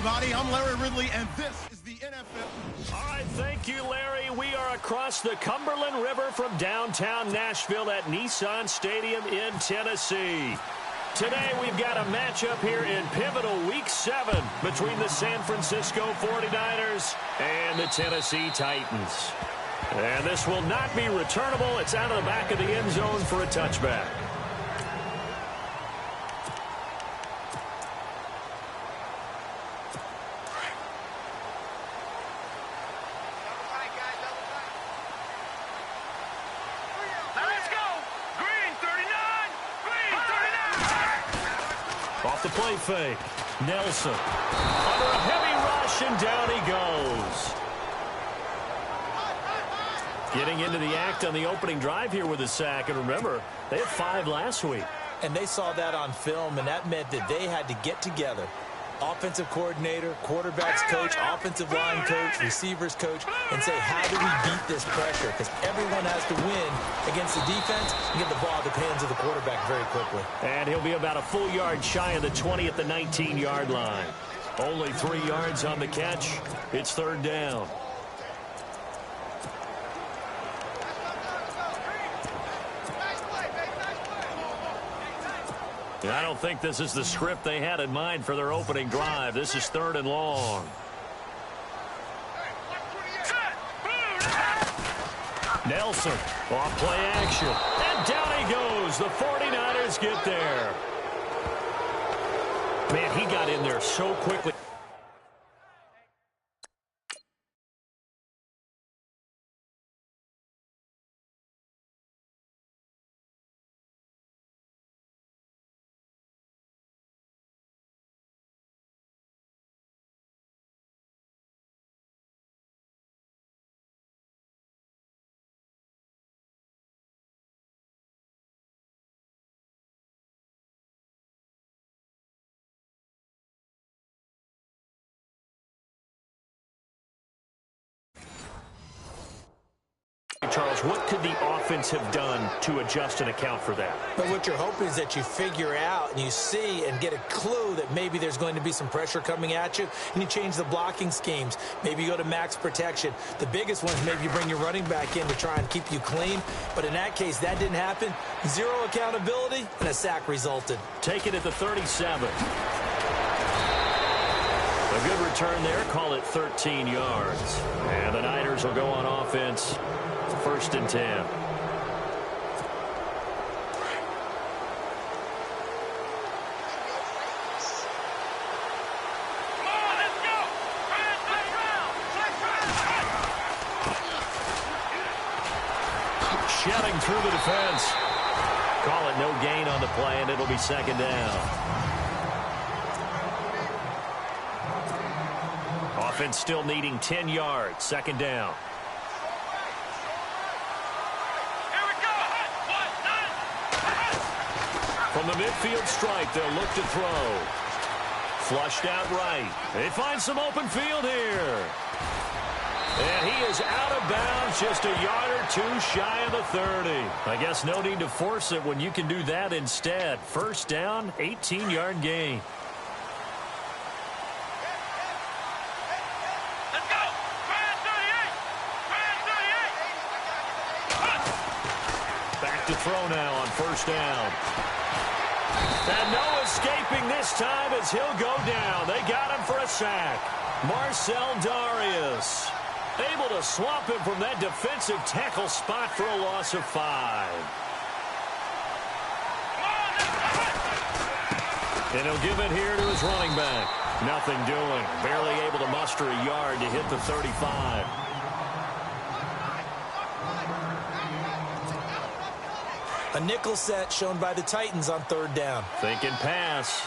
everybody. I'm Larry Ridley, and this is the NFL. All right, thank you, Larry. We are across the Cumberland River from downtown Nashville at Nissan Stadium in Tennessee. Today, we've got a matchup here in pivotal Week 7 between the San Francisco 49ers and the Tennessee Titans. And this will not be returnable. It's out of the back of the end zone for a touchback. Off the play fake. Nelson. Under a heavy rush, and down he goes. Getting into the act on the opening drive here with a sack. And remember, they had 5 last week. And they saw that on film, and that meant that they had to get together. Offensive coordinator, quarterbacks coach, offensive line coach, receivers coach, and say, how do we beat this pressure? Because everyone has to win against the defense and get the ball at the hands of the quarterback very quickly. And he'll be about a full yard shy of the 20 at the 19-yard line. Only 3 yards on the catch. It's 3rd down. I don't think this is the script they had in mind for their opening drive. This is 3rd and long. Nelson off play action. And down he goes. The 49ers get there. Man, he got in there so quickly. Charles, what could the offense have done to adjust and account for that? But what you're hoping is that you figure out and you see and get a clue that maybe there's going to be some pressure coming at you, and you change the blocking schemes. Maybe you go to max protection. The biggest one is maybe you bring your running back in to try and keep you clean. But in that case, that didn't happen. 0 accountability, and a sack resulted. Take it at the 37. A good return there. Call it 13 yards. And the Niners will go on offense. 1st and 10. Shedding through the defense. Call it no gain on the play, and it'll be 2nd down. Offense still needing 10 yards. 2nd down. From the midfield stripe, they'll look to throw. Flushed out right. They find some open field here. And he is out of bounds, just a yard or 2 shy of the 30. I guess no need to force it when you can do that instead. 1st down, 18-yard gain. Let's go! Back to throw now on 1st down. And no escaping this time as he'll go down. They got him for a sack. Marcel Darius able to swamp him from that defensive tackle spot for a loss of 5. And he'll give it here to his running back. Nothing doing. Barely able to muster a yard to hit the 35. A nickel set shown by the Titans on 3rd down. Thinking pass.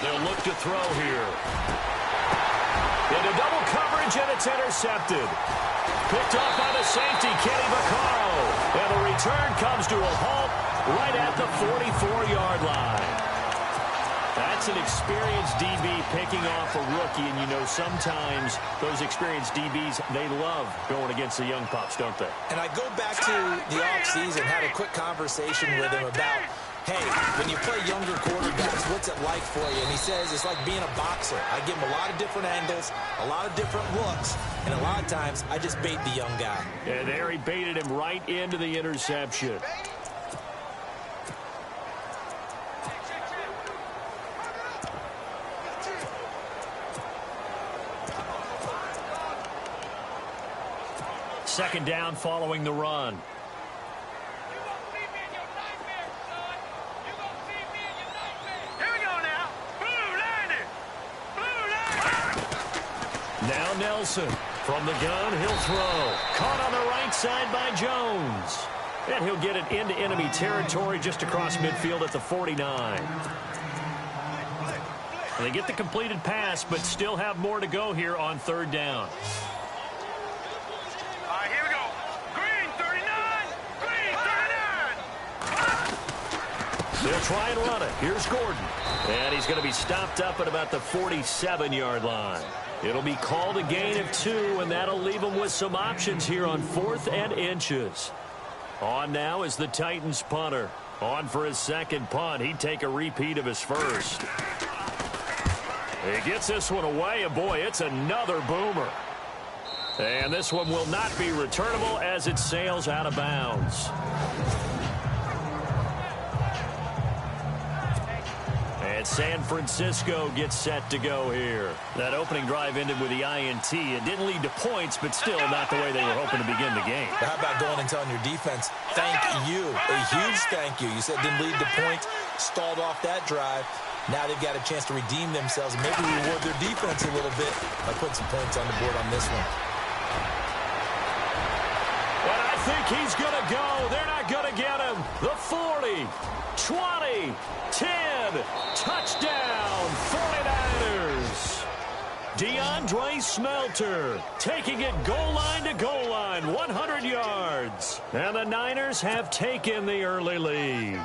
They'll look to throw here. Into double coverage, and it's intercepted. Picked off by the safety, Kenny Vaccaro. And the return comes to a halt right at the 44-yard line. That's an experienced DB picking off a rookie, and you know sometimes those experienced DBs, they love going against the young pups, don't they? And I go back to the offseason, had a quick conversation with him about, hey, when you play younger quarterbacks, what's it like for you? And he says it's like being a boxer. I give him a lot of different angles, a lot of different looks, and a lot of times I just bait the young guy. And there he baited him right into the interception. Second down following the run. Now Nelson from the gun, he'll throw. Caught on the right side by Jones. And he'll get it into enemy territory just across midfield at the 49. They get the completed pass, but still have more to go here on third down. All right, here we go. Green 39. Green 39. They'll try and run it. Here's Gordon. And he's going to be stopped up at about the 47-yard line. It'll be called a gain of 2, and that'll leave them with some options here on 4th and inches. On now is the Titans punter. On for his second punt. He'd take a repeat of his first. He gets this one away, and boy, it's another boomer. And this one will not be returnable as it sails out of bounds. And San Francisco gets set to go here. That opening drive ended with the INT. It didn't lead to points, but still not the way they were hoping to begin the game. But how about going and telling your defense, thank you, a huge thank you. You said it didn't lead to points, stalled off that drive. Now they've got a chance to redeem themselves and maybe reward their defense a little bit by putting some points on the board on this one. And I think he's going to go. They're not going to get him. The 40, 20, 10, touchdown, 49ers. DeAndre Smelter taking it goal line to goal line, 100 yards. And the Niners have taken the early lead.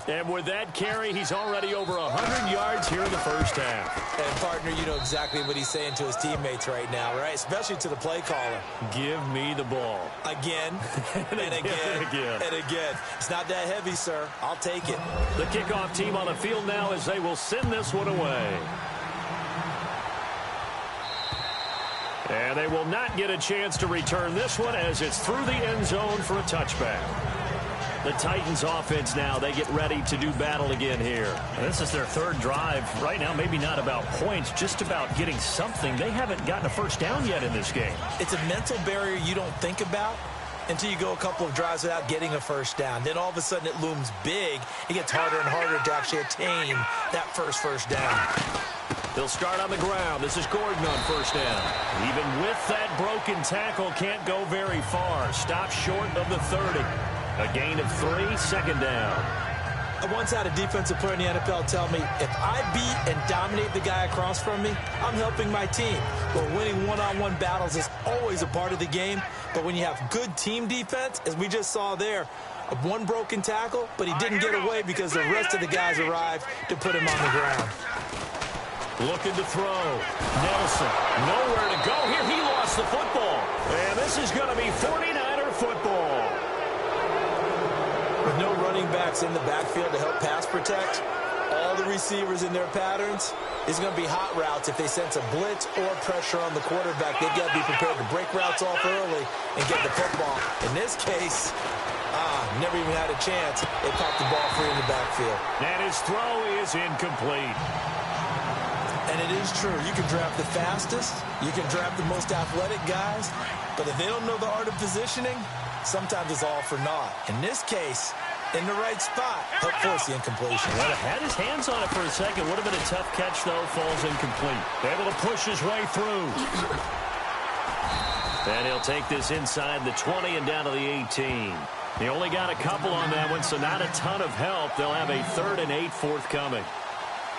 And with that carry, he's already over 100 yards here in the first half. And, partner, you know exactly what he's saying to his teammates right now, right? Especially to the play caller. Give me the ball. Again, and again, and again. It's not that heavy, sir. I'll take it. The kickoff team on the field now as they will send this one away. And they will not get a chance to return this one as it's through the end zone for a touchback. The Titans offense now, they get ready to do battle again here. This is their third drive. Right now, maybe not about points, just about getting something. They haven't gotten a first down yet in this game. It's a mental barrier you don't think about until you go a couple of drives without getting a first down. Then all of a sudden it looms big. It gets harder and harder to actually attain that first down. They'll start on the ground. This is Gordon on first down. Even with that broken tackle, can't go very far. Stop short of the 30. A gain of 3, second down. I once had a defensive player in the NFL tell me, if I beat and dominate the guy across from me, I'm helping my team. Well, winning one-on-one battles is always a part of the game, but when you have good team defense, as we just saw there, one broken tackle, but he didn't get away because the rest of the guys arrived to put him on the ground. Looking to throw. Nelson, nowhere to go here. He lost the football. And this is going to be 49er football. With no running backs in the backfield to help pass protect, all the receivers in their patterns, it's going to be hot routes if they sense a blitz or pressure on the quarterback. They've got to be prepared to break routes off early and get the football. In this case, never even had a chance. They popped the ball free in the backfield. And his throw is incomplete. And it is true. You can draft the fastest. You can draft the most athletic guys. But if they don't know the art of positioning, sometimes it's all for naught. In this case, in the right spot, helped force the incompletion. Well, had his hands on it for a second. Would have been a tough catch, though. Falls incomplete. Able to push his way through. And he'll take this inside the 20 and down to the 18. He only got a couple on that one, so not a ton of help. They'll have a 3rd and 8 forthcoming.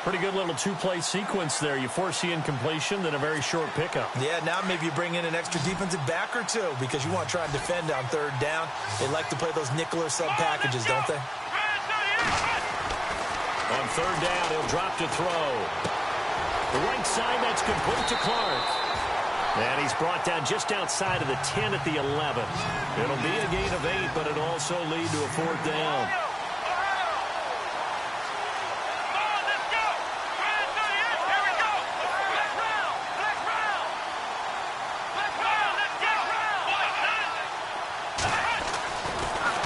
Pretty good little two-play sequence there. You force the incompletion, then a very short pickup. Yeah, now maybe you bring in an extra defensive back or two because you want to try and defend on 3rd down. They like to play those nickel or sub packages, don't they? On third down, he'll drop to throw. The right side, that's complete to Clark. And he's brought down just outside of the 10 at the 11. It'll be a gain of 8, but it'll also lead to a fourth down.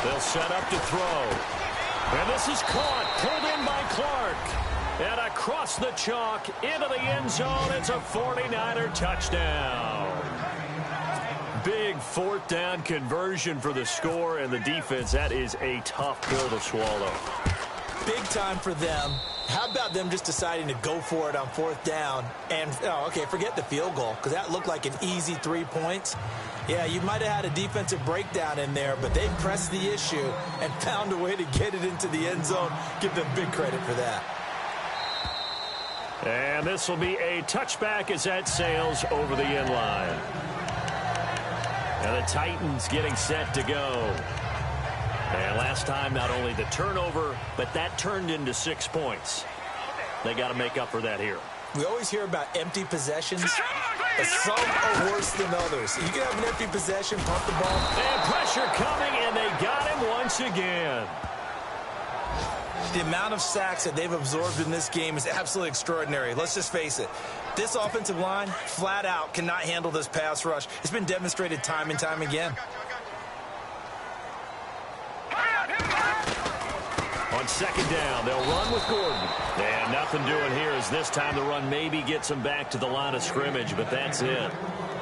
They'll set up to throw. And this is caught, pulled in by Clark. And across the chalk, into the end zone, it's a 49er touchdown. Big fourth down conversion for the score and the defense. That is a tough pill to swallow. Big time for them. How about them just deciding to go for it on fourth down? And, forget the field goal, because that looked like an easy 3 points. Yeah, you might have had a defensive breakdown in there, but they pressed the issue and found a way to get it into the end zone. Give them big credit for that. And this will be a touchback as that sails over the end line. And the Titans getting set to go. And last time, not only the turnover, but that turned into 6 points. They got to make up for that here. We always hear about empty possessions, but some are worse than others. You can have an empty possession, pump the ball. And pressure coming, and they got him once again. The amount of sacks that they've absorbed in this game is absolutely extraordinary. Let's just face it. This offensive line, flat out, cannot handle this pass rush. It's been demonstrated time and time again. On second down, they'll run with Gordon. And nothing doing here as this time the run maybe gets them back to the line of scrimmage, but that's it.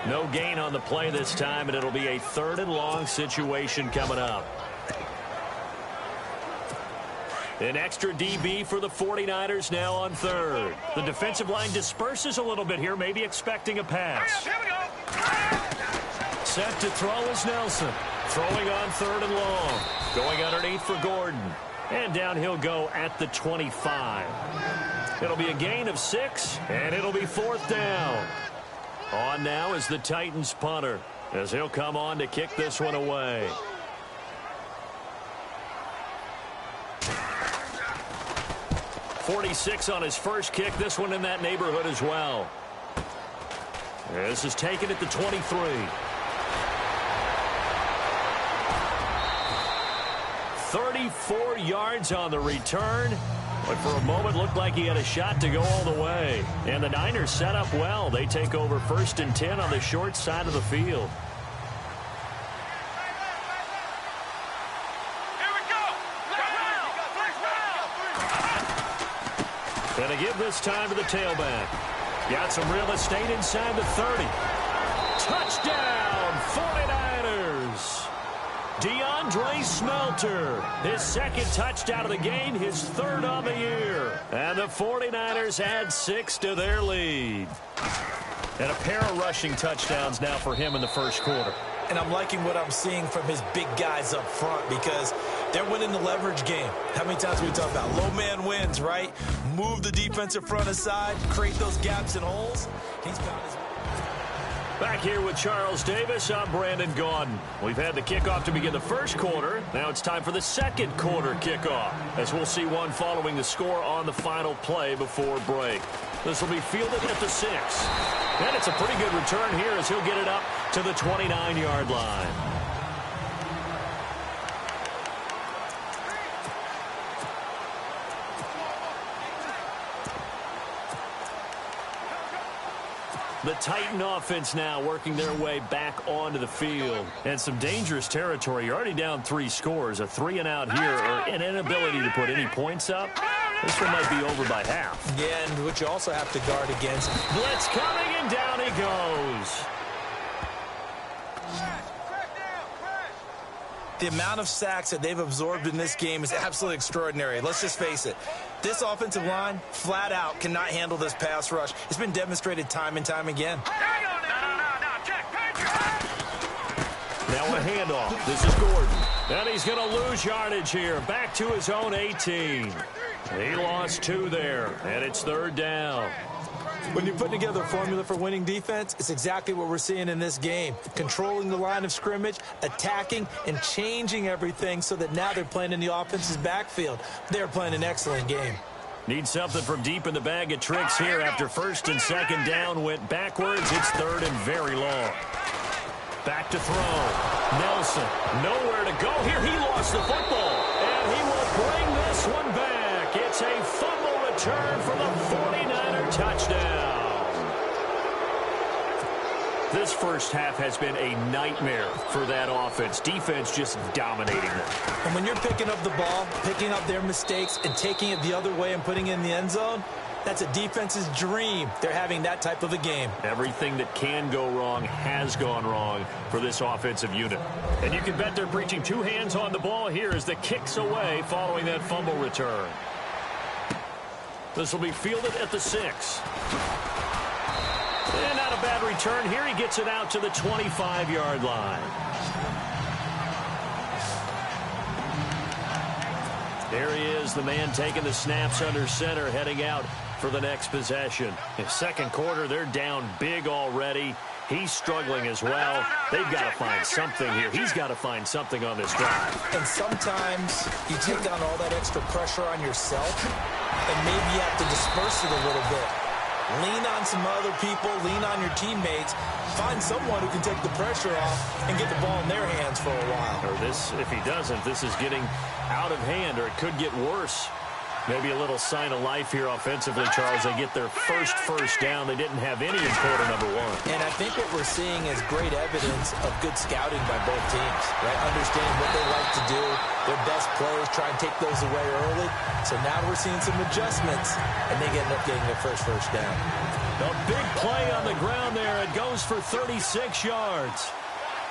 No gain on the play this time, and it'll be a 3rd and long situation coming up. An extra DB for the 49ers now on 3rd. The defensive line disperses a little bit here, maybe expecting a pass. Here we go. Set to throw is Nelson. Throwing on 3rd and long. Going underneath for Gordon. And down he'll go at the 25. It'll be a gain of 6, and it'll be 4th down. On now is the Titans punter, as he'll come on to kick this one away. .46 on his first kick. This one in that neighborhood as well. This is taken at the 23. 34 yards on the return. But for a moment, looked like he had a shot to go all the way. And the Niners set up well. They take over 1st and 10 on the short side of the field. And to give this time to the tailback. Got some real estate inside the 30. Touchdown, 49ers. DeAndre Smelter, his 2nd touchdown of the game, his 3rd on the year. And the 49ers add 6 to their lead. And a pair of rushing touchdowns now for him in the first quarter. And I'm liking what I'm seeing from his big guys up front because they're winning the leverage game. How many times we talk about low man wins, right? Move the defensive front aside, create those gaps and holes. He's found his... Back here with Charles Davis, I'm Brandon Gaudin. We've had the kickoff to begin the first quarter. Now it's time for the second quarter kickoff, as we'll see one following the score on the final play before break. This will be fielded at the 6. And it's a pretty good return here as he'll get it up to the 29-yard line. The Titan offense now working their way back onto the field. And some dangerous territory. You're already down 3 scores. A 3-and-out here, or an inability to put any points up. This one might be over by half. Yeah, and which you also have to guard against. Blitz coming, and down he goes. The amount of sacks that they've absorbed in this game is absolutely extraordinary. Let's just face it. This offensive line, flat out, cannot handle this pass rush. It's been demonstrated time and time again. Now a handoff. This is Gordon. And he's going to lose yardage here. Back to his own 18. He lost 2 there, and it's 3rd down. When you're putting together a formula for winning defense, it's exactly what we're seeing in this game. Controlling the line of scrimmage, attacking, and changing everything so that now they're playing in the offense's backfield. They're playing an excellent game. Need something from deep in the bag of tricks here after first and second down went backwards. It's third and very long. Back to throw. Nelson, nowhere to go here. He lost the football, and he will bring this one back. It's a fumble return for the 49er touchdown. This first half has been a nightmare for that offense. Defense just dominating them. And when you're picking up the ball, picking up their mistakes, and taking it the other way and putting it in the end zone, that's a defense's dream. They're having that type of a game. Everything that can go wrong has gone wrong for this offensive unit. And you can bet they're preaching two hands on the ball here as the kick's away following that fumble return. This will be fielded at the 6. And not a bad return here. He gets it out to the 25-yard line. There he is, the man taking the snaps under center, heading out for the next possession. In second quarter, they're down big already. He's struggling as well. They've got to find something here. He's got to find something on this drive. And sometimes you take on all that extra pressure on yourself, and maybe you have to disperse it a little bit. Lean on some other people, lean on your teammates, find someone who can take the pressure off and get the ball in their hands for a while. Or this, if he doesn't, this is getting out of hand, or it could get worse. Maybe a little sign of life here offensively, Charles. They get their first down. They didn't have any in quarter number 1. And I think what we're seeing is great evidence of good scouting by both teams, right? Understanding what they like to do, their best plays, try and take those away early. So now we're seeing some adjustments, and they end up getting their first down. A big play on the ground there. It goes for 36 yards.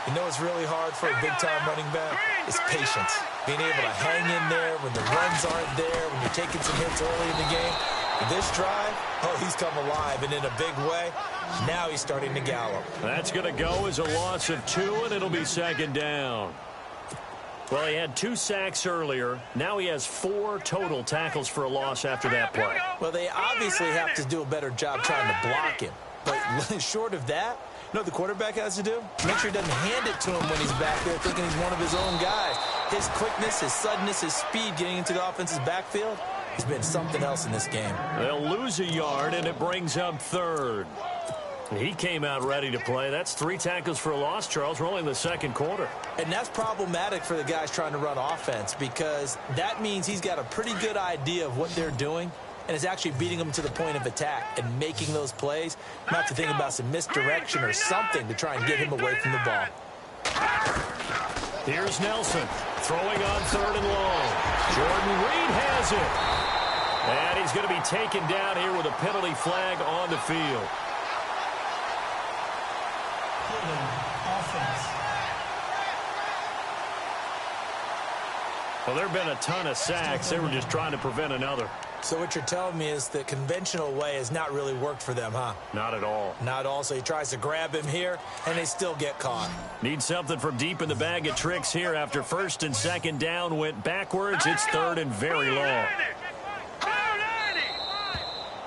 You know what's really hard for a big-time running back? It's patience. Being able to hang in there when the runs aren't there, when you're taking some hits early in the game. This drive, he's come alive, and in a big way, now he's starting to gallop. That's going to go as a loss of 2, and it'll be second down. Well, he had 2 sacks earlier. Now he has 4 total tackles for a loss after that play. Well, they obviously have to do a better job trying to block him. But short of that, you know what the quarterback has to do? Make sure he doesn't hand it to him when he's back there thinking he's one of his own guys. His quickness, his suddenness, his speed getting into the offense's backfield has been something else in this game. They'll lose a yard, and it brings up third. He came out ready to play. That's 3 tackles for a loss, Charles, rolling the second quarter. And that's problematic for the guys trying to run offense, because that means he's got a pretty good idea of what they're doing and is actually beating them to the point of attack and making those plays. You have to think about some misdirection or something to try and get him away from the ball. Here's Nelson throwing on 3rd and long. Jordan Reed has it. And he's going to be taken down here with a penalty flag on the field. Well, there have been a ton of sacks. They were just trying to prevent another. So what you're telling me is the conventional way has not really worked for them, huh? Not at all. Not at all. So he tries to grab him here, and they still get caught. Need something from deep in the bag of tricks here after first and second down went backwards. It's 3rd and very long.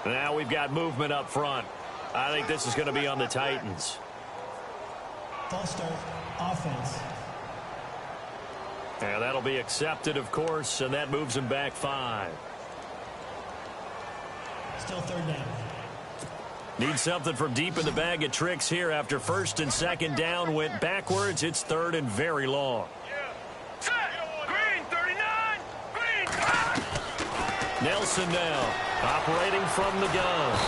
Now we've got movement up front. I think this is going to be on the Titans. False start, offense. Yeah, that'll be accepted, of course, and that moves him back 5. Still 3rd down. Need something from deep in the bag of tricks here after first and second down went backwards. It's 3rd and very long. Green, 39. Green. Nelson now operating from the gun.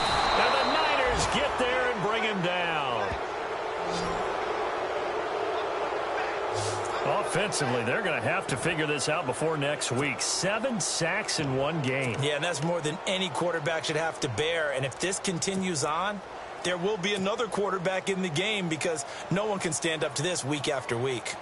And the Niners get there and bring him down. Offensively, they're going to have to figure this out before next week. 7 sacks in 1 game. Yeah, and that's more than any quarterback should have to bear. And if this continues on, there will be another quarterback in the game, because no one can stand up to this week after week.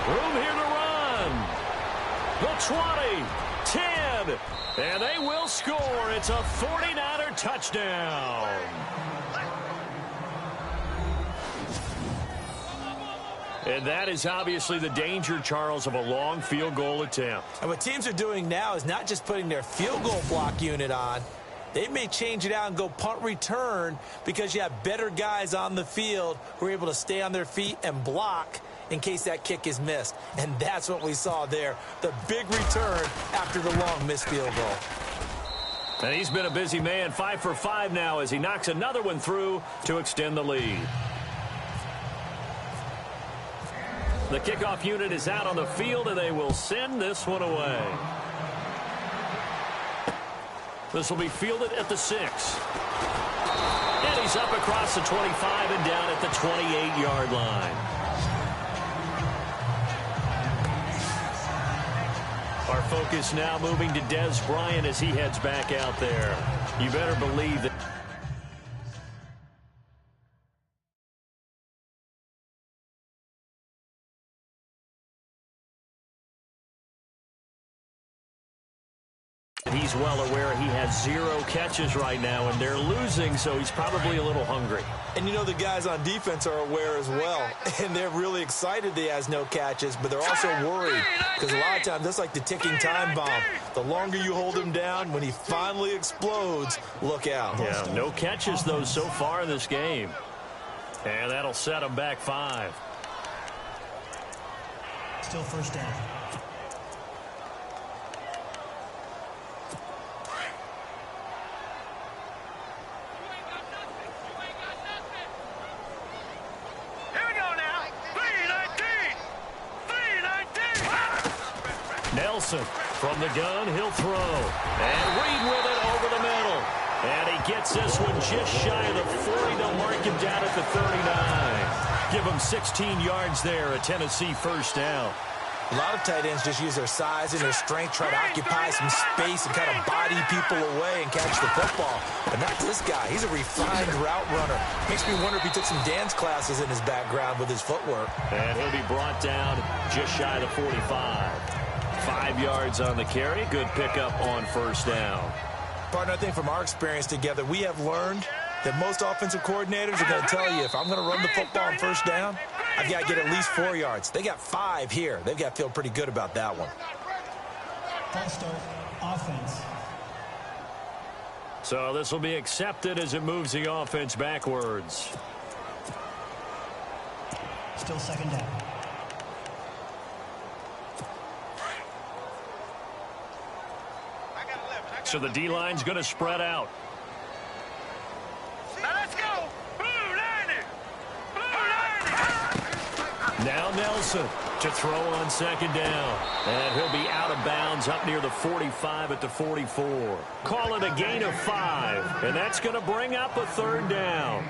Room here to run. The 20, 10, and they will score. It's a 49er touchdown. And that is obviously the danger, Charles, of a long field goal attempt. And what teams are doing now is not just putting their field goal block unit on. They may change it out and go punt return because you have better guys on the field who are able to stay on their feet and block in case that kick is missed. And that's what we saw there, the big return after the long missed field goal. And he's been a busy man, 5 for 5 now as he knocks another one through to extend the lead. The kickoff unit is out on the field, and they will send this one away. This will be fielded at the 6. And he's up across the 25 and down at the 28-yard line. Our focus now moving to Dez Bryant as he heads back out there. You better believe that. He's well aware he has 0 catches right now, and they're losing, so he's probably a little hungry. And you know the guys on defense are aware as well, and they're really excited he has no catches, but they're also worried because a lot of times that's like the ticking time bomb. The longer you hold him down, when he finally explodes, look out. Yeah, no catches, though, so far in this game. And that'll set him back 5. Still first down. Nelson from the gun, he'll throw. And Reed with it over the middle. And he gets this one just shy of the 40. They'll mark him down at the 39. Give him 16 yards there, a Tennessee first down. A lot of tight ends just use their size and their strength, try to occupy some space and kind of body people away and catch the football. But not this guy. He's a refined route runner. Makes me wonder if he took some dance classes in his background with his footwork. And he'll be brought down just shy of the 45. 5 yards on the carry. Good pickup on first down. Partner, I think from our experience together, we have learned that most offensive coordinators are going to tell you, if I'm going to run the football on first down, I've got to get at least 4 yards. They got 5 here. They've got to feel pretty good about that one. False start, offense. So this will be accepted as it moves the offense backwards. Still second down. So the D-line's going to spread out. Now let's go. Blue 90. Blue 90. Now Nelson to throw on second down. And he'll be out of bounds up near the 45 at the 44. Call it a gain of 5. And that's going to bring up a third down.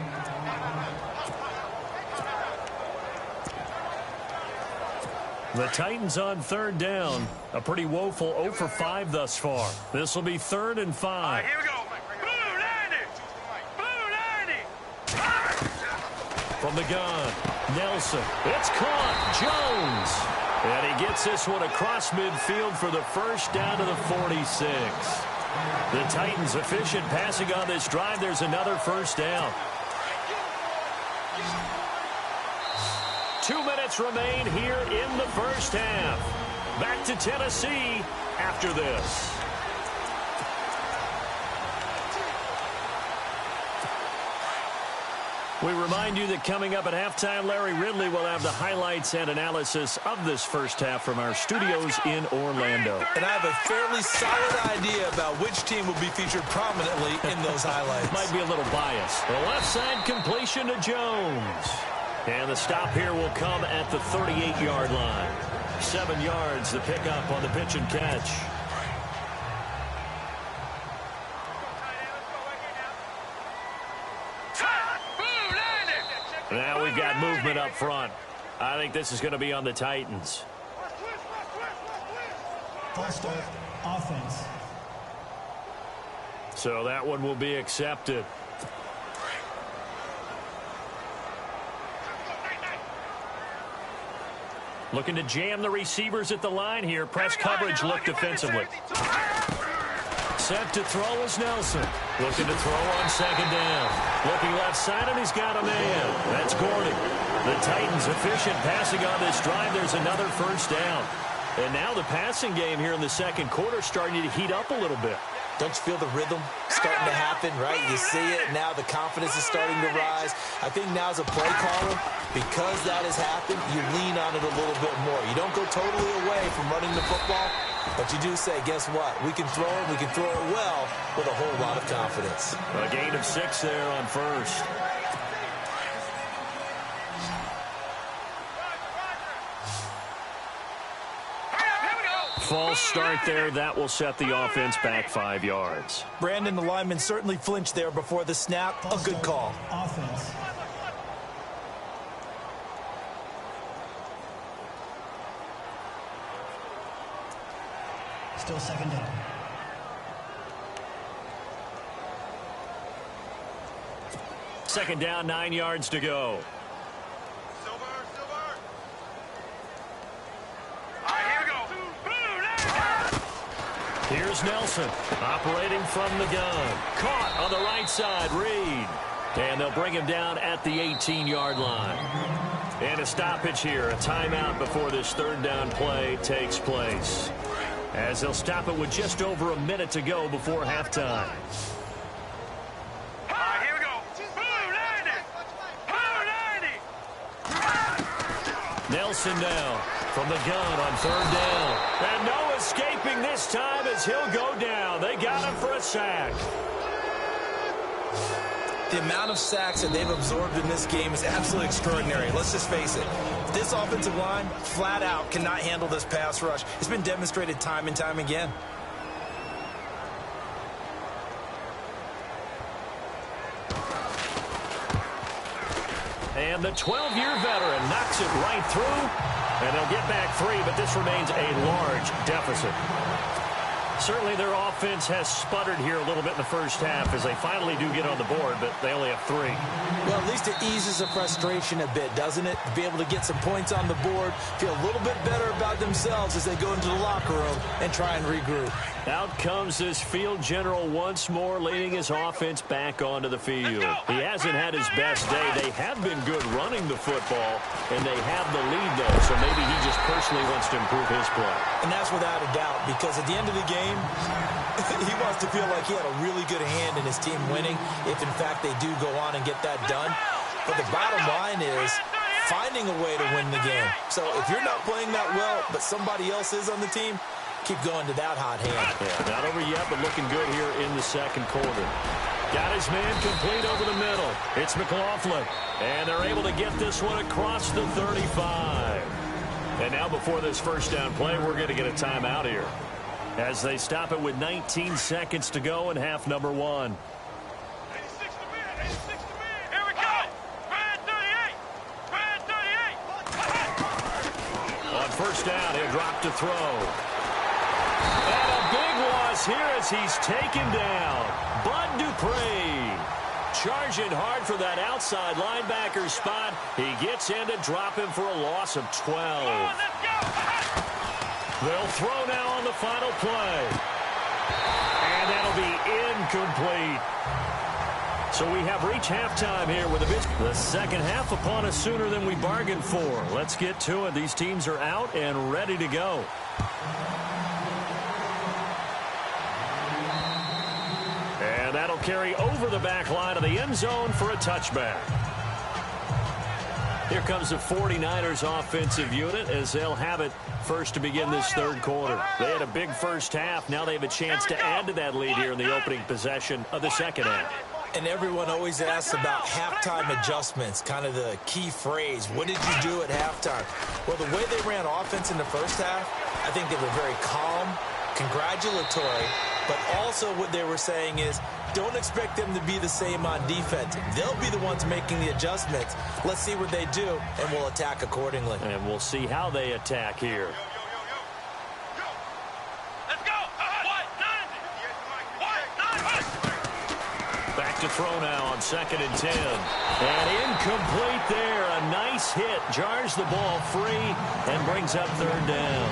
The Titans on third down. A pretty woeful 0 for 5 thus far. This will be 3rd and 5. All right, here we go. Blue 90. Blue 90. From the gun, Nelson. It's caught. Jones. And he gets this one across midfield for the first down to the 46. The Titans efficient passing on this drive. There's another first down. 2 minutes remain here in the first half. Back to Tennessee after this. We remind you that coming up at halftime, Larry Ridley will have the highlights and analysis of this first half from our studios in Orlando. And I have a fairly solid idea about which team will be featured prominently in those highlights. Might be a little biased. The left side completion to Jones. And the stop here will come at the 38-yard line. 7 yards, the pickup on the pitch and catch. Now we've got movement up front. I think this is going to be on the Titans. False start, offense. So that one will be accepted. Looking to jam the receivers at the line here. Press coverage look defensively. Set to throw is Nelson. Looking to throw on second down. Looking left side, and he's got a man. That's Gordon. The Titans efficient passing on this drive. There's another first down. And now the passing game here in the second quarter starting to heat up a little bit. Don't you feel the rhythm starting to happen, right? You see it. Now the confidence is starting to rise. I think now as a play caller, because that has happened, you lean on it a little bit more. You don't go totally away from running the football, but you do say, guess what? We can throw it. We can throw it well with a whole lot of confidence. A gain of 6 there on first. False start there. That will set the offense back 5 yards. Brandon, the lineman certainly flinched there before the snap. A good call. Offense. Still second down. Second down, 9 yards to go. Here's Nelson, operating from the gun. Caught on the right side, Reed. And they'll bring him down at the 18-yard line. And a stoppage here, a timeout before this third down play takes place. As they'll stop it with just over a minute to go before halftime. Here we go. Nelson now from the gun on third down. And no escaping this time as he'll go down. They got him for a sack. The amount of sacks that they've absorbed in this game is absolutely extraordinary. Let's just face it. This offensive line, flat out, cannot handle this pass rush. It's been demonstrated time and time again. And the 12-year veteran knocks it right through. And they'll get back 3, but this remains a large deficit. Certainly their offense has sputtered here a little bit in the first half as they finally do get on the board, but they only have 3. Well, at least it eases the frustration a bit, doesn't it? To be able to get some points on the board, feel a little bit better about themselves as they go into the locker room and try and regroup. Out comes this field general once more, leading his offense back onto the field. He hasn't had his best day. They have been good running the football, and they have the lead, though, so maybe he just personally wants to improve his play. And that's without a doubt, because at the end of the game, he wants to feel like he had a really good hand in his team winning, if in fact they do go on and get that done. But the bottom line is finding a way to win the game. So if you're not playing that well, but somebody else is on the team, keep going to that hot hand. Yeah, not over yet, but looking good here in the second quarter. Got his man complete over the middle. It's McLaughlin. And they're able to get this one across the 35. And now before this first down play, we're going to get a timeout here, as they stop it with 19 seconds to go in half number 1. 86 to win, 86 to win. Here we go. Brad 38. Brad 38. On first down, he'll drop to throw. And a big loss here as he's taken down. Bud Dupree charging hard for that outside linebacker spot. He gets in to drop him for a loss of 12. Let's go. They'll throw now on the final play. And that'll be incomplete. So we have reached halftime here with the second half upon us sooner than we bargained for. Let's get to it. These teams are out and ready to go. And that'll carry over the back line of the end zone for a touchback. Here comes the 49ers offensive unit as they'll have it first to begin this third quarter. They had a big first half. Now they have a chance to add to that lead here in the opening possession of the second half. And everyone always asks about halftime adjustments, kind of the key phrase. What did you do at halftime? Well, the way they ran offense in the first half, I think they were very calm, congratulatory, but also what they were saying is, don't expect them to be the same on defense. They'll be the ones making the adjustments. Let's see what they do, and we'll attack accordingly. And we'll see how they attack here. Let's go. Back to throw now on 2nd and 10. And incomplete there. A nice hit. Jars the ball free and brings up third down.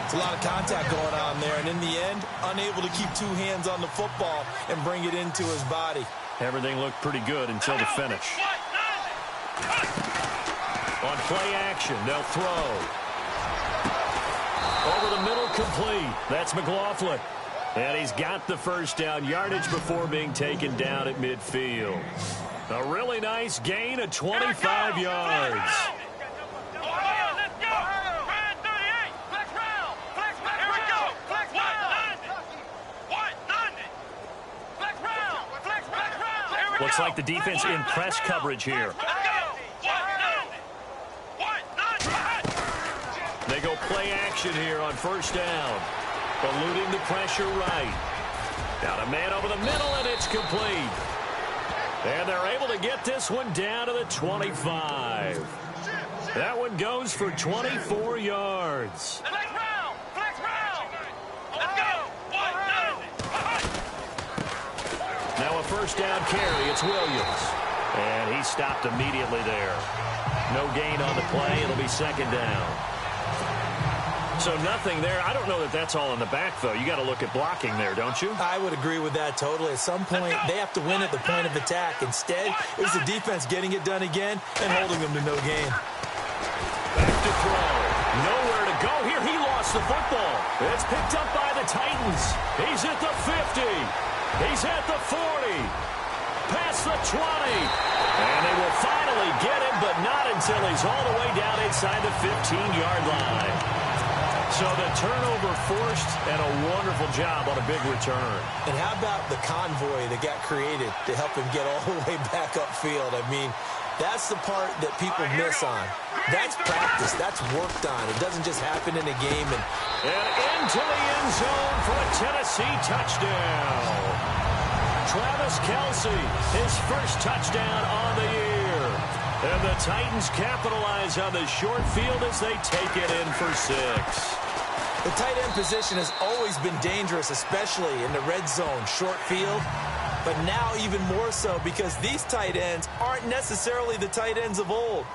It's a lot of contact going on there, and in the end, unable to keep two hands on the football and bring it into his body. Everything looked pretty good until the finish. On play action, they'll throw. Over the middle, complete. That's McLaughlin. And he's got the first down, yardage before being taken down at midfield. A really nice gain of 25 yards. Looks like the defense in press coverage here. They go play action here on first down. Eluding the pressure right. Got a man over the middle, and it's complete. And they're able to get this one down to the 25. That one goes for 24 yards. Now a first down carry. It's Williams. And he stopped immediately there. No gain on the play. It'll be second down. So nothing there. I don't know that that's all in the back, though. You got to look at blocking there, don't you? I would agree with that totally. At some point, they have to win at the point of attack. Instead, it was the defense getting it done again and holding them to no gain. Back to throw. Nowhere to go here. He lost the football. It's picked up by the Titans. He's at the 50. He's at the 40. Past the 20. And they will finally get him, but not until he's all the way down inside the 15-yard line. So the turnover forced, and a wonderful job on a big return. And how about the convoy that got created to help him get all the way back upfield? I mean, that's the part that people miss on. That's practice. That's worked on. It doesn't just happen in a game. And into the end zone for a Tennessee touchdown. Travis Kelce, his first touchdown on the year. And the Titans capitalize on the short field as they take it in for 6. The tight end position has always been dangerous, especially in the red zone, short field. But now even more so because these tight ends aren't necessarily the tight ends of old.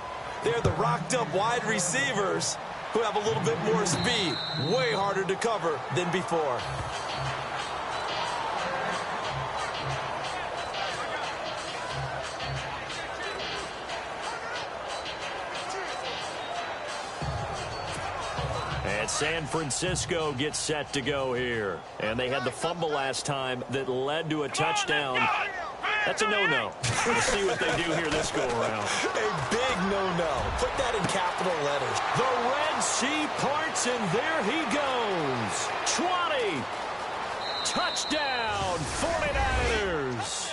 They're the rocked-up wide receivers who have a little bit more speed. Way harder to cover than before. And San Francisco gets set to go here. And they had the fumble last time that led to a touchdown. That's a no-no. We'll see what they do here this go-around. A big no-no. Put that in capital letters. The Red Sea parts, and there he goes. 20. Touchdown, 49ers.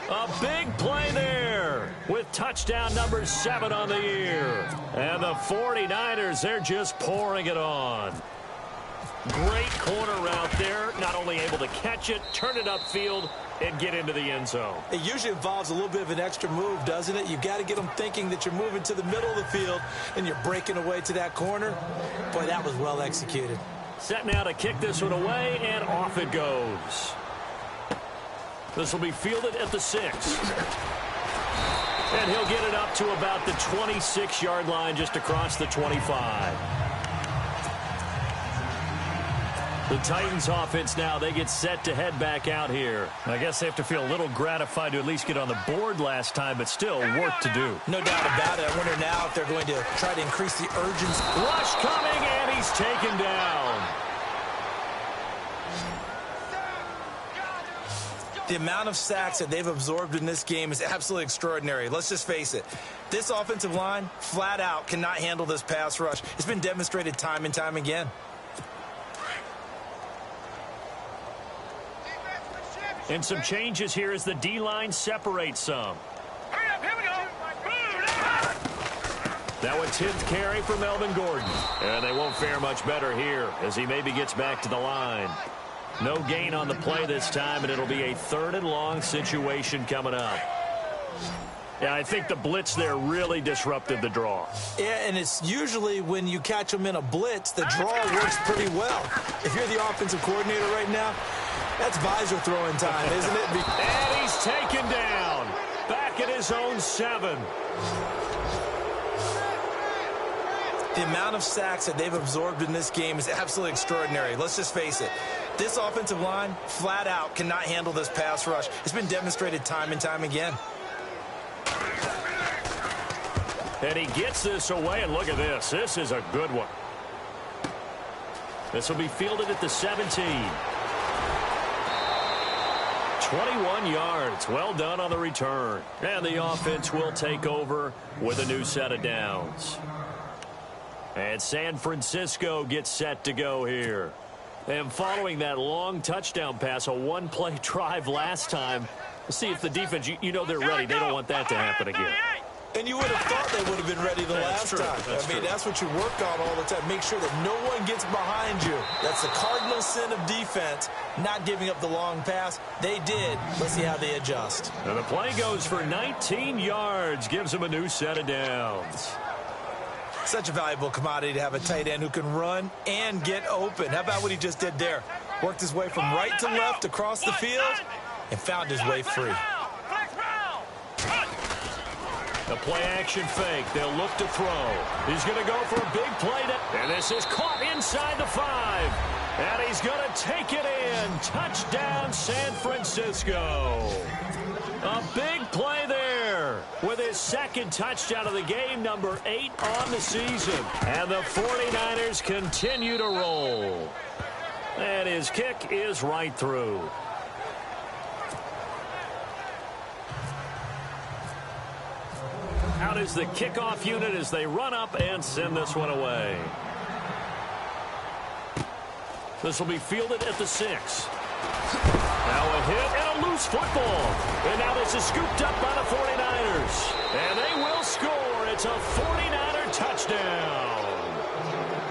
A big play there with touchdown number 7 on the year. And the 49ers, they're just pouring it on. Great corner route there. Not only able to catch it, turn it upfield, and get into the end zone. It usually involves a little bit of an extra move, doesn't it? You've got to get them thinking that you're moving to the middle of the field and you're breaking away to that corner. Boy, that was well executed. Set now to kick this one away, and off it goes. This will be fielded at the 6. And he'll get it up to about the 26-yard line, just across the 25. The Titans offense now, they get set to head back out here. I guess they have to feel a little gratified to at least get on the board last time, but still work to do. No doubt about it. I wonder now if they're going to try to increase the urgency. Rush coming, and he's taken down. The amount of sacks that they've absorbed in this game is absolutely extraordinary. Let's just face it. This offensive line, flat out, cannot handle this pass rush. It's been demonstrated time and time again. And some changes here as the D-line separates some. Hurry up, here we go. Now a 10th carry for Melvin Gordon. And they won't fare much better here as he maybe gets back to the line. No gain on the play this time, and it'll be a 3rd and long situation coming up. Yeah, I think the blitz there really disrupted the draw. Yeah, and it's usually when you catch them in a blitz, the draw works pretty well. If you're the offensive coordinator right now, that's visor throwing time, isn't it? And he's taken down. Back at his own 7. The amount of sacks that they've absorbed in this game is absolutely extraordinary. Let's just face it. This offensive line, flat out, cannot handle this pass rush. It's been demonstrated time and time again. And he gets this away, and look at this. This is a good one. This will be fielded at the 17. 21 yards. Well done on the return. And the offense will take over with a new set of downs. And San Francisco gets set to go here. And following that long touchdown pass, a one-play drive last time, let's see if the defense, you know they're ready. They don't want that to happen again. And you would have thought they would have been ready the last time. That's what you work on all the time. Make sure that no one gets behind you. That's the cardinal sin of defense, not giving up the long pass. They did. Let's see how they adjust. And the play goes for 19 yards, gives them a new set of downs. Such a valuable commodity to have a tight end who can run and get open. How about what he just did there? Worked his way from right to left across the field and found his way free. The play-action fake. They'll look to throw. He's going to go for a big play. And this is caught inside the 5. And he's going to take it in. Touchdown, San Francisco. A big play there with his second touchdown of the game, number 8 on the season. And the 49ers continue to roll. And his kick is right through. Out is the kickoff unit as they run up and send this one away. This will be fielded at the 6. Now a hit and a loose football. And now this is scooped up by the 49ers. And they will score. It's a 49er touchdown.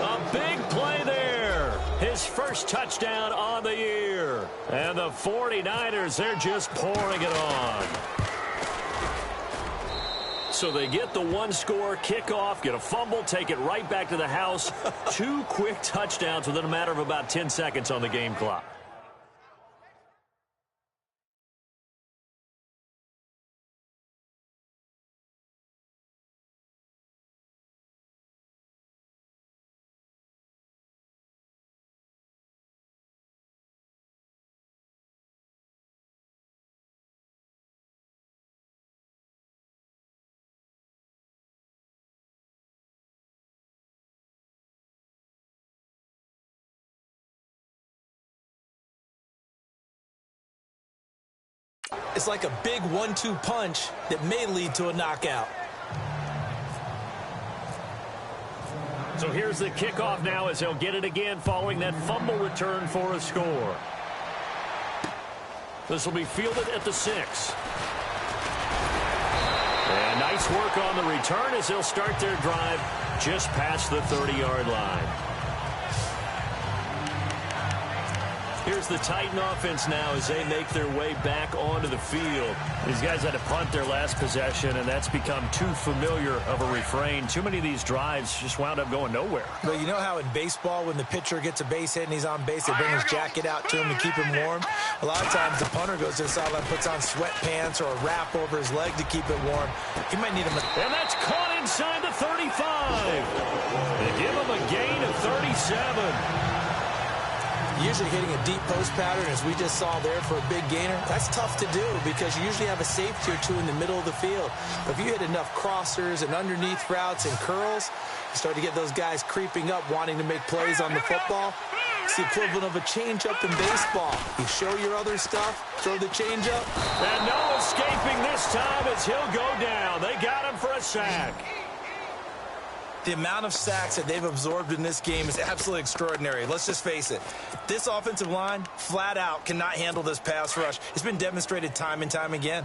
A big play there. His first touchdown on the year. And the 49ers, they're just pouring it on. So they get the one-score kickoff, get a fumble, take it right back to the house. 2 quick touchdowns within a matter of about 10 seconds on the game clock. It's like a big 1-2 punch that may lead to a knockout. So here's the kickoff now as he'll get it again following that fumble return for a score. This will be fielded at the 6. And nice work on the return as they'll start their drive just past the 30-yard line. Here's the Titan offense now as they make their way back onto the field. These guys had to punt their last possession, and that's become too familiar of a refrain. Too many of these drives just wound up going nowhere. But you know how in baseball, when the pitcher gets a base hit and he's on base, they bring his jacket out to him to keep him warm? A lot of times the punter goes to the sideline, puts on sweatpants or a wrap over his leg to keep it warm. He might need him. And that's caught inside the 35. They give him a gain of 37. Usually hitting a deep post pattern, as we just saw there for a big gainer, that's tough to do because you usually have a safety or two in the middle of the field. But if you hit enough crossers and underneath routes and curls, you start to get those guys creeping up, wanting to make plays on the football. It's the equivalent of a changeup in baseball. You show your other stuff, throw the changeup. And no escaping this time as he'll go down. They got him for a sack. The amount of sacks that they've absorbed in this game is absolutely extraordinary. Let's just face it. This offensive line, flat out, cannot handle this pass rush. It's been demonstrated time and time again.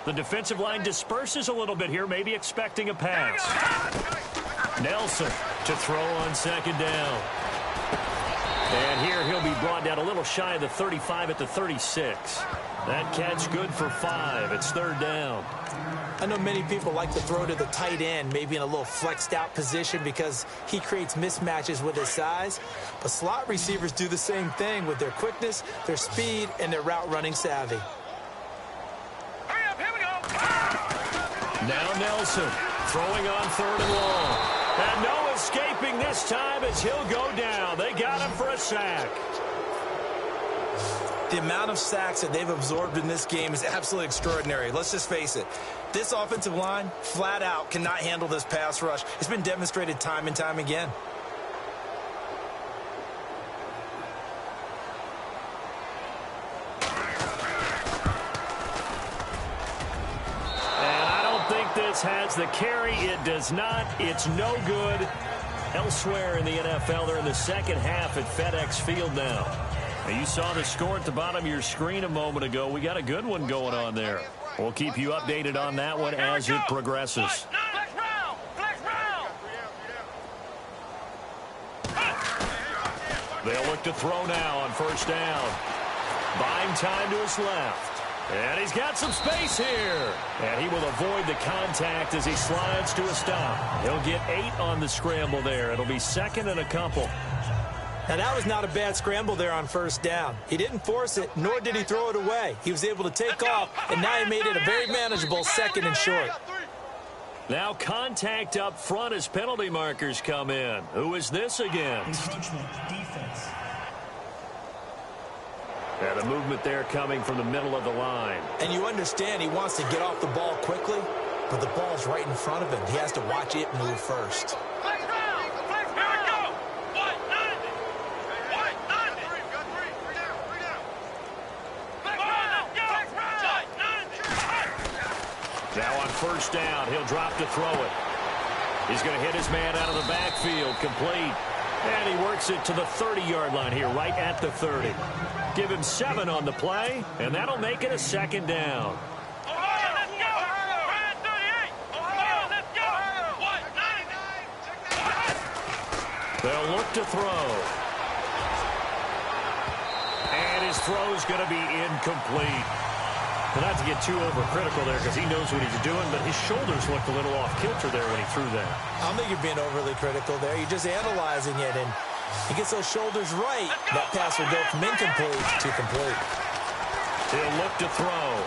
The defensive line disperses a little bit here, maybe expecting a pass. Nelson to throw on second down. And here he'll be brought down a little shy of the 35 at the 36. That catch good for 5. It's third down. I know many people like to throw to the tight end, maybe in a little flexed out position because he creates mismatches with his size. But slot receivers do the same thing with their quickness, their speed, and their route running savvy. Now Nelson Throwing on 3rd and long. And no escaping this time as he'll go down. They got him for a sack. The amount of sacks that they've absorbed in this game is absolutely extraordinary. Let's just face it. This offensive line, flat out, cannot handle this pass rush. It's been demonstrated time and time again. And I don't think this has the carry. It does not. It's no good. Elsewhere in the NFL, they're in the second half at FedEx Field now. You saw the score at the bottom of your screen a moment ago. We got a good one going on there. We'll keep you updated on that one as it progresses. They'll look to throw now on 1st down. Buying time to his left. And he's got some space here. And he will avoid the contact as he slides to a stop. He'll get 8 on the scramble there. It'll be 2nd and a couple. Now, that was not a bad scramble there on 1st down. He didn't force it, nor did he throw it away. He was able to take off, and now he made it a very manageable 2nd and short. Now contact up front as penalty markers come in. Who is this against? Encroachment defense. And a movement there coming from the middle of the line. And you understand he wants to get off the ball quickly, but the ball's right in front of him. He has to watch it move first. Now on 1st down, he'll drop to throw it. He's going to hit his man out of the backfield, complete. And he works it to the 30-yard line here, right at the 30. Give him 7 on the play, and that'll make it a 2nd down. They'll look to throw. And his throw's going to be incomplete. Well, not to get too overcritical there because he knows what he's doing, but his shoulders looked a little off kilter there when he threw that. I don't think you're being overly critical there. You're just analyzing it, and he gets those shoulders right. That pass will go from incomplete to complete. He'll look to throw.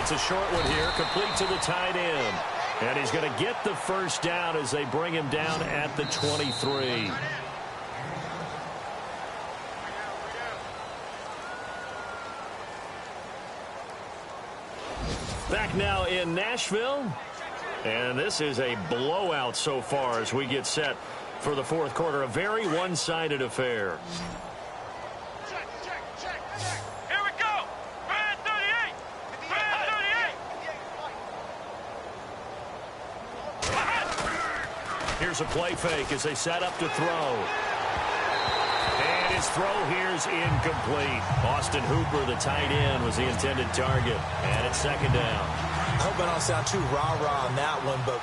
It's a short one here, complete to the tight end. And he's going to get the 1st down as they bring him down at the 23. Back now in Nashville, and this is a blowout so far as we get set for the 4th quarter. A very one-sided affair. Here we go. Brand 38. Brand 38. Here's a play fake as they set up to throw. And his throw here's incomplete. Austin Hooper, the tight end, was the intended target. And it's 2nd down. I hope I don't sound too rah-rah on that one, but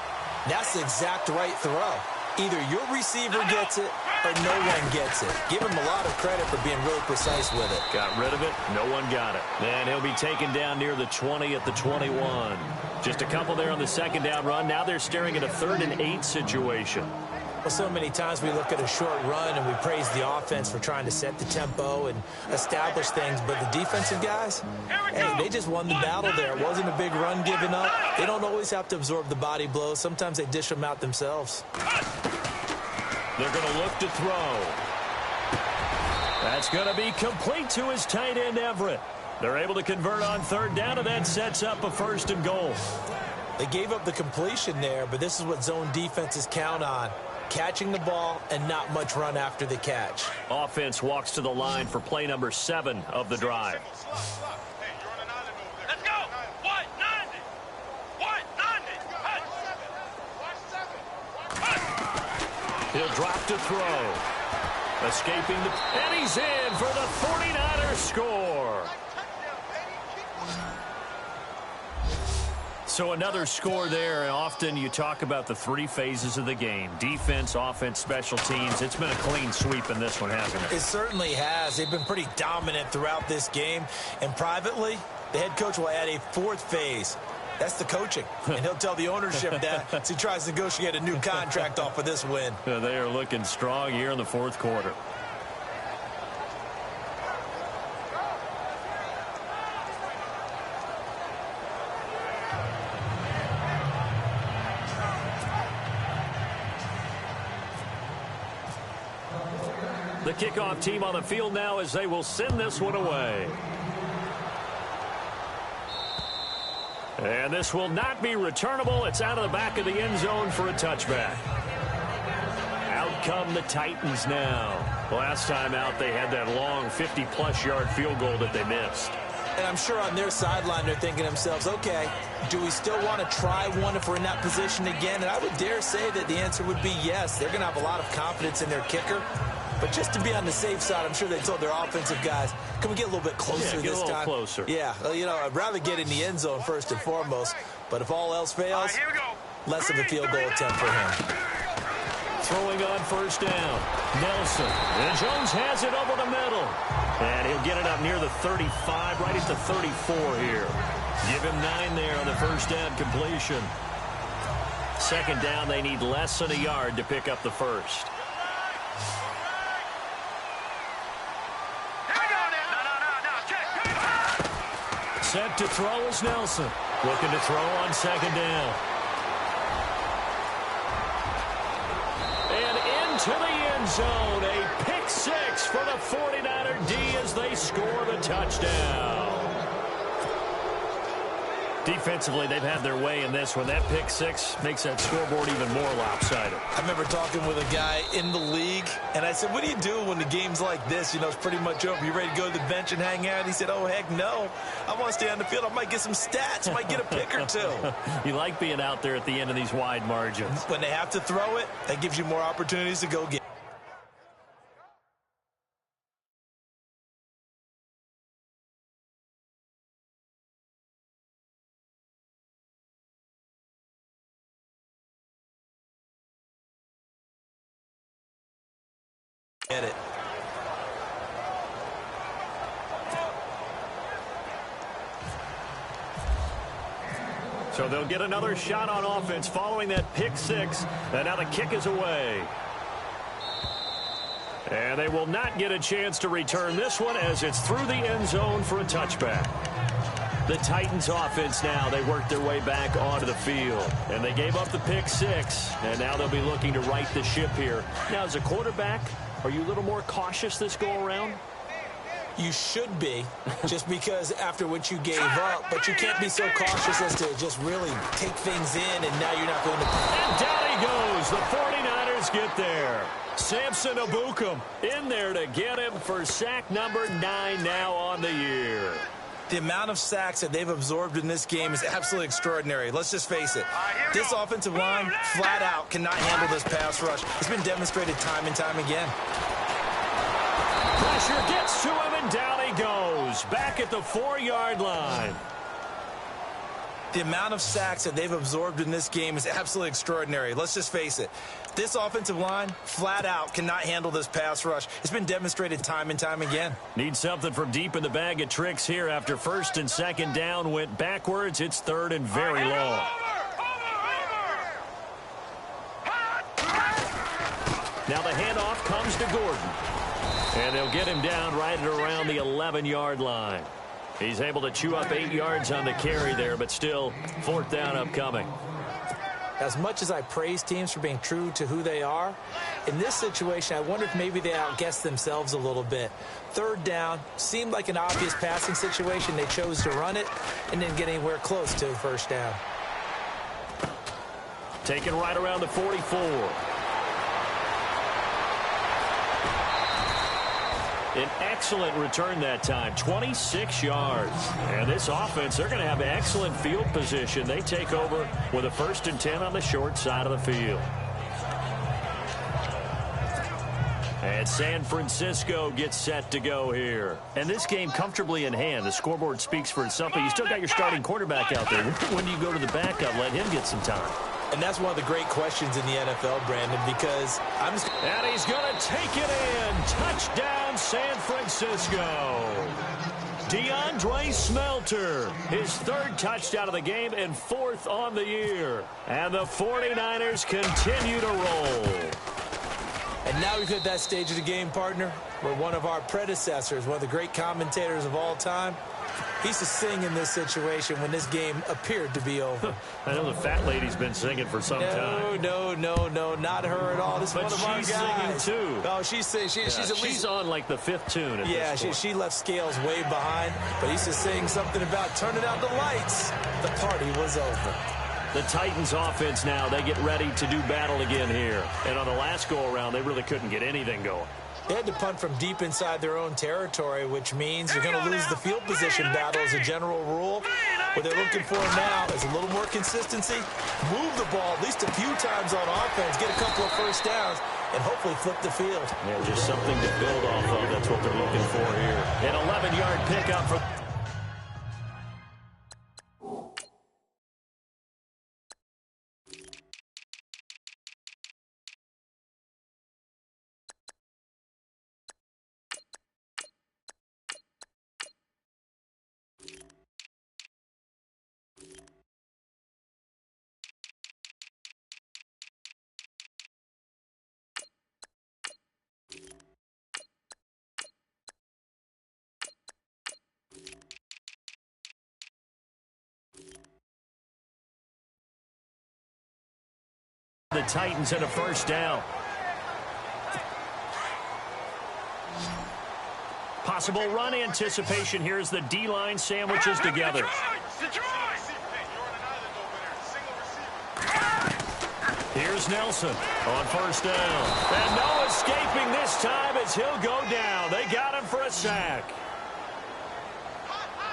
that's the exact right throw. Either your receiver gets it or no one gets it. Give him a lot of credit for being really precise with it. Got rid of it. No one got it. And he'll be taken down near the 20 at the 21. Just a couple there on the 2nd down run. Now they're staring at a 3rd and 8 situation. Well, so many times we look at a short run and we praise the offense for trying to set the tempo and establish things, but the defensive guys, hey, they just won the battle there. It wasn't a big run given up. They don't always have to absorb the body blows. Sometimes they dish them out themselves. They're going to look to throw. That's going to be complete to his tight end, Everett. They're able to convert on 3rd down, and that sets up a 1st and goal. They gave up the completion there, but this is what zone defenses count on. Catching the ball and not much run after the catch. Offense walks to the line for play number 7 of the drive. Let's go. White 90. White 90. He'll drop to throw. Escaping the... And he's in for the 49ers score. So another score there. And often you talk about the 3 phases of the game. Defense, offense, special teams. It's been a clean sweep in this one, hasn't it? It certainly has. They've been pretty dominant throughout this game. And privately, the head coach will add a 4th phase. That's the coaching. And he'll tell the ownership that as he tries to negotiate a new contract off of this win. They are looking strong here in the 4th quarter. The kickoff team on the field now as they will send this one away. And this will not be returnable. It's out of the back of the end zone for a touchback. Out come the Titans now. Last time out, they had that long 50-plus yard field goal that they missed. And I'm sure on their sideline they're thinking to themselves, okay, do we still want to try one if we're in that position again? And I would dare say that the answer would be yes. They're going to have a lot of confidence in their kicker. But just to be on the safe side, I'm sure they told their offensive guys, can we get a little bit closer this time? Closer. Yeah, well, you know, I'd rather get in the end zone first and foremost. But if all else fails, Here we go. less of a field goal attempt for him. Throwing on first down. Nelson. And Jones has it over the middle. And he'll get it up near the 35, right at the 34 here. Give him 9 there on the first down completion. Second down, they need less than a yard to pick up the first. Set to throw is Nelson. Looking to throw on second down. And into the end zone. A pick 6 for the 49er D as they score the touchdown. Defensively, they've had their way in this one. That pick 6 makes that scoreboard even more lopsided. I remember talking with a guy in the league, and I said, what do you do when the game's like this? You know, it's pretty much over. You ready to go to the bench and hang out? He said, oh, heck no. I want to stay on the field. I might get some stats. I might get a pick or two. You like being out there at the end of these wide margins. When they have to throw it, that gives you more opportunities to go get. Get it. So they'll get another shot on offense following that pick 6. And now the kick is away. And they will not get a chance to return this one as it's through the end zone for a touchback. The Titans offense now, they worked their way back onto the field. And they gave up the pick 6. And now they'll be looking to right the ship here. Now, as a quarterback, are you a little more cautious this go-around? You should be, just because after what you gave up, but you can't be so cautious as to just really take things in, and now you're not going to... And down he goes. The 49ers get there. Samson Abukum in there to get him for sack number 9 now on the year. The amount of sacks that they've absorbed in this game is absolutely extraordinary. Let's just face it. This offensive line, flat out, cannot handle this pass rush. It's been demonstrated time and time again. Pressure gets to him, and down he goes. Back at the 4-yard line. The amount of sacks that they've absorbed in this game is absolutely extraordinary. Let's just face it. This offensive line, flat out, cannot handle this pass rush. It's been demonstrated time and time again. Need something from deep in the bag of tricks here after first and second down went backwards. It's third and very long. Now the handoff comes to Gordon. And they'll get him down right at around the 11-yard line. He's able to chew up 8 yards on the carry there, but still fourth down upcoming. As much as I praise teams for being true to who they are, in this situation, I wonder if maybe they outguessed themselves a little bit. Third down seemed like an obvious passing situation. They chose to run it and didn't get anywhere close to first down. Taken right around the 44. An excellent return that time, 26 yards. And this offense, they're going to have excellent field position. They take over with a 1st and 10 on the short side of the field. And San Francisco gets set to go here. And this game comfortably in hand. The scoreboard speaks for itself, but you still got your starting quarterback out there. When do you go to the backup, let him get some time? And that's one of the great questions in the NFL, Brandon, because I'm just... And he's going to take it in. Touchdown, San Francisco. DeAndre Smelter, his 3rd touchdown of the game and 4th on the year. And the 49ers continue to roll. And now we've hit that stage of the game, partner, where one of our predecessors, one of the great commentators of all time, He used to sing in this situation when this game appeared to be over. I know the fat lady's been singing for some time. No, not her at all. This is one of our guys. She's singing too. Oh, she's at least... She's on like the 5th tune at this point. She left Scales way behind, but he used to sing something about turning out the lights. The party was over. The Titans offense now, they get ready to do battle again here. And on the last go-around, they really couldn't get anything going. They had to punt from deep inside their own territory, which means you're going to lose the field position battle as a general rule. What they're looking for now is a little more consistency, move the ball at least a few times on offense, get a couple of first downs, and hopefully flip the field. Yeah, just something to build off of. That's what they're looking for here. An 11-yard pickup for... The Titans at a first down. Possible run anticipation. Here's the D-line sandwiches together. Here's Nelson on first down. And no escaping this time as he'll go down. They got him for a sack.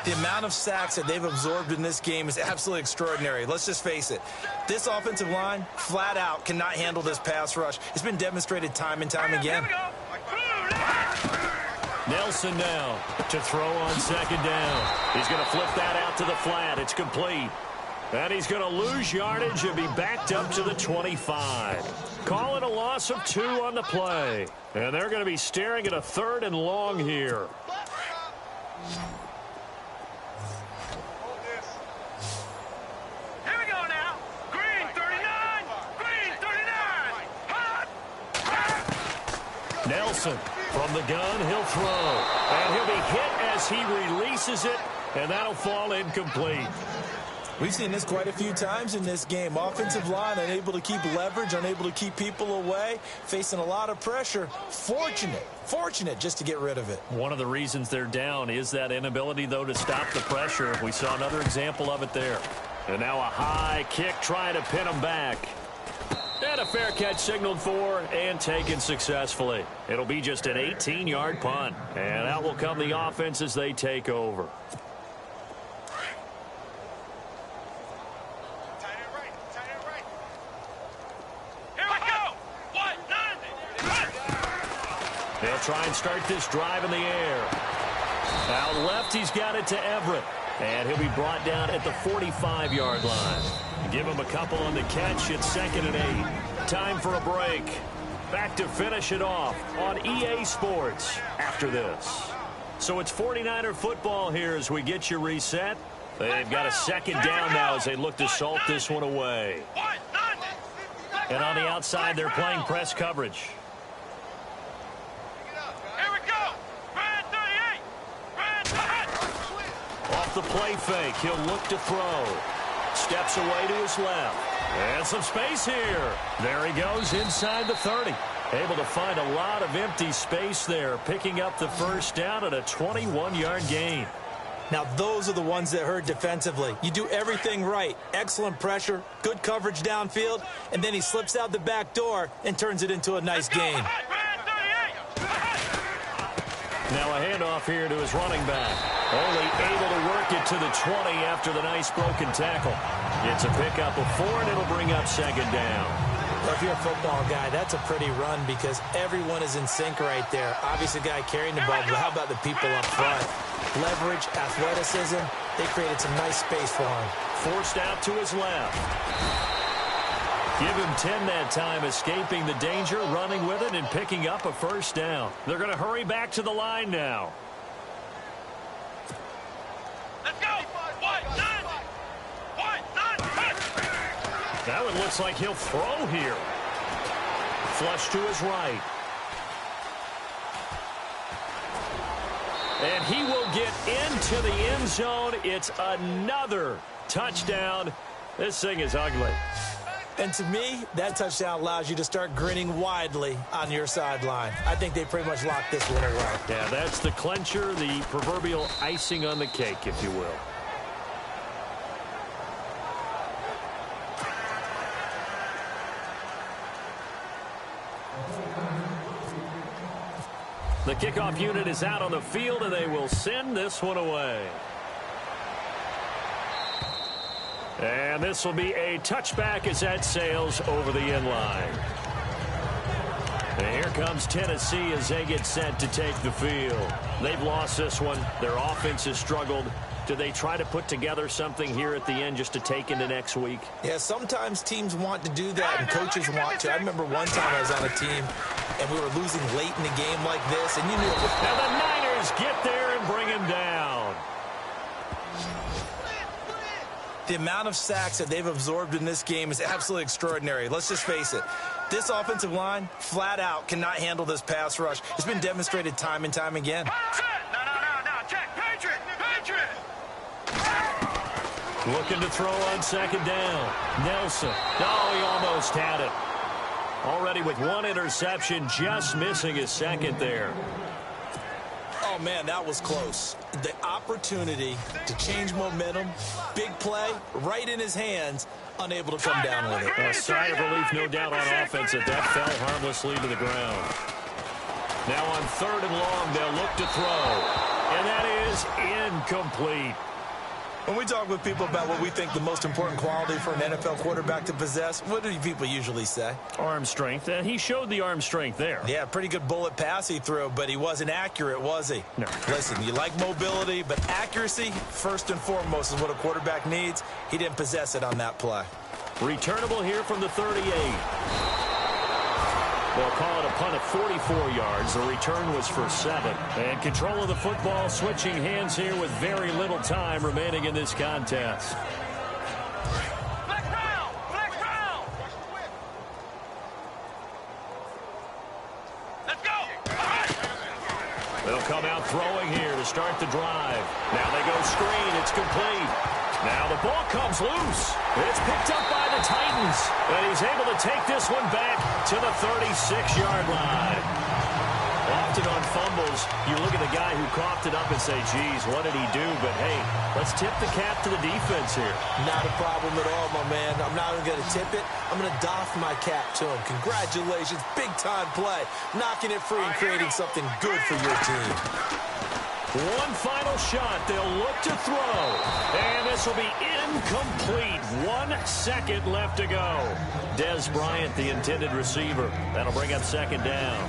The amount of sacks that they've absorbed in this game is absolutely extraordinary. Let's just face it. This offensive line, flat out, cannot handle this pass rush. It's been demonstrated time and time again. Nelson now to throw on second down. He's going to flip that out to the flat. It's complete. And he's going to lose yardage and be backed up to the 25. Call it a loss of 2 on the play. And they're going to be staring at a 3rd and long here. Nelson from the gun, he'll throw. And he'll be hit as he releases it, and that'll fall incomplete. We've seen this quite a few times in this game. Offensive line unable to keep leverage, unable to keep people away, facing a lot of pressure. Fortunate just to get rid of it. One of the reasons they're down is that inability, though, to stop the pressure. We saw another example of it there. And now a high kick trying to pin them back. And a fair catch signaled for and taken successfully. It'll be just an 18-yard punt. And out will come the offense as they take over. Here we go! They'll try and start this drive in the air. Out left, he's got it to Everett. And he'll be brought down at the 45-yard line. Give him a couple on the catch. It's 2nd and 8. Time for a break. Back to finish it off on EA Sports after this. So it's 49er football here as we get you reset. They've got a 2nd down now as they look to salt this one away. And on the outside, they're playing press coverage. Here we go! Brad 38! Brad 38! Off the play fake, he'll look to throw. Steps away to his left. And some space here. There he goes inside the 30. Able to find a lot of empty space there, picking up the first down at a 21-yard gain. Now, those are the ones that hurt defensively. You do everything right. Excellent pressure, good coverage downfield, and then he slips out the back door and turns it into a nice gain. Now a handoff here to his running back. Only able to work it to the 20 after the nice broken tackle. It's a pickup of 4, and it'll bring up 2nd down. Well, if you're a football guy, that's a pretty run because everyone is in sync right there. Obviously, the guy carrying the ball, but how about the people up front? Leverage, athleticism, they created some nice space for him. Forced out to his left. Give him 10 that time, escaping the danger, running with it, and picking up a first down. They're going to hurry back to the line now. Let's go! That one looks like he'll throw here. Flush to his right. And he will get into the end zone. It's another touchdown. This thing is ugly. And to me, that touchdown allows you to start grinning widely on your sideline. I think they pretty much locked this one away. Yeah, that's the clincher, the proverbial icing on the cake, if you will. The kickoff unit is out on the field, and they will send this one away. And this will be a touchback as that sails over the end line. And here comes Tennessee as they get set to take the field. They've lost this one. Their offense has struggled. Do they try to put together something here at the end just to take into next week? Yeah, sometimes teams want to do that and coaches want to. I remember one time I was on a team and we were losing late in the game like this, and you knew it was... Now the Niners get there and bring him down. The amount of sacks that they've absorbed in this game is absolutely extraordinary. Let's just face it. This offensive line, flat out, cannot handle this pass rush. It's been demonstrated time and time again. No, check. Patriot. Looking to throw on second down. Nelson. Oh, he almost had it. Already with one interception, just missing his second there. Oh, man, that was close. The opportunity to change momentum, big play, right in his hands, unable to come down with it. A sigh of relief, no doubt, on offense that fell harmlessly to the ground. Now on 3rd and long, they'll look to throw. And that is incomplete. When we talk with people about what we think the most important quality for an NFL quarterback to possess, what do people usually say? Arm strength. And he showed the arm strength there. Yeah, pretty good bullet pass he threw, but he wasn't accurate, was he? No. Listen, you like mobility, but accuracy, first and foremost, is what a quarterback needs. He didn't possess it on that play. Returnable here from the 38. They'll call it a punt of 44 yards. The return was for 7. And control of the football switching hands here with very little time remaining in this contest. Flex round. Let's go. They'll come out throwing here to start the drive. Now they go screen. It's complete. Now the ball comes loose. It's picked up by the Titans. And he's able to take this one back to the 36-yard line. Often on fumbles, you look at the guy who coughed it up and say, geez, what did he do? But, hey, let's tip the cap to the defense here. Not a problem at all, my man. I'm not even going to tip it. I'm going to doff my cap to him. Congratulations. Big-time play. Knocking it free and creating something good for your team. One final shot. They'll look to throw. And this will be incomplete. 1 second left to go. Des Bryant, the intended receiver. That'll bring up second down.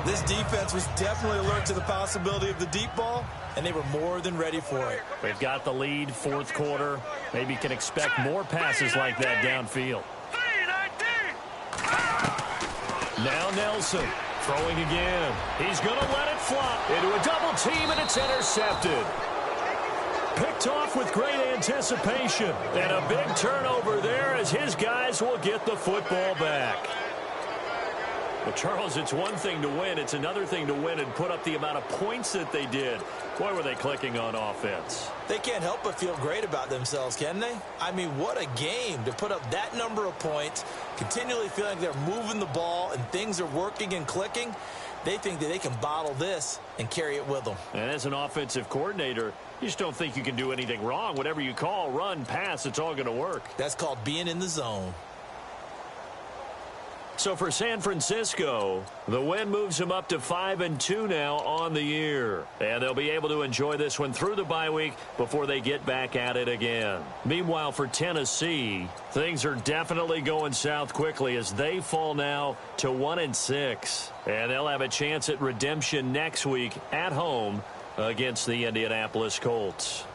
This defense was definitely alert to the possibility of the deep ball, and they were more than ready for it. They've got the lead, 4th quarter. Maybe can expect more passes like that downfield. Now Nelson. Throwing again. He's going to let it flop into a double team, and it's intercepted. Picked off with great anticipation. And a big turnover there as his guys will get the football back. Well, Charles, it's one thing to win. It's another thing to win and put up the amount of points that they did. Boy, were they clicking on offense. They can't help but feel great about themselves, can they? I mean, what a game to put up that number of points, continually feeling they're moving the ball and things are working and clicking. They think that they can bottle this and carry it with them. And as an offensive coordinator, you just don't think you can do anything wrong. Whatever you call, run, pass, it's all going to work. That's called being in the zone. So for San Francisco, the win moves them up to 5-2 now on the year. And they'll be able to enjoy this one through the bye week before they get back at it again. Meanwhile, for Tennessee, things are definitely going south quickly as they fall now to 1-6. And they'll have a chance at redemption next week at home against the Indianapolis Colts.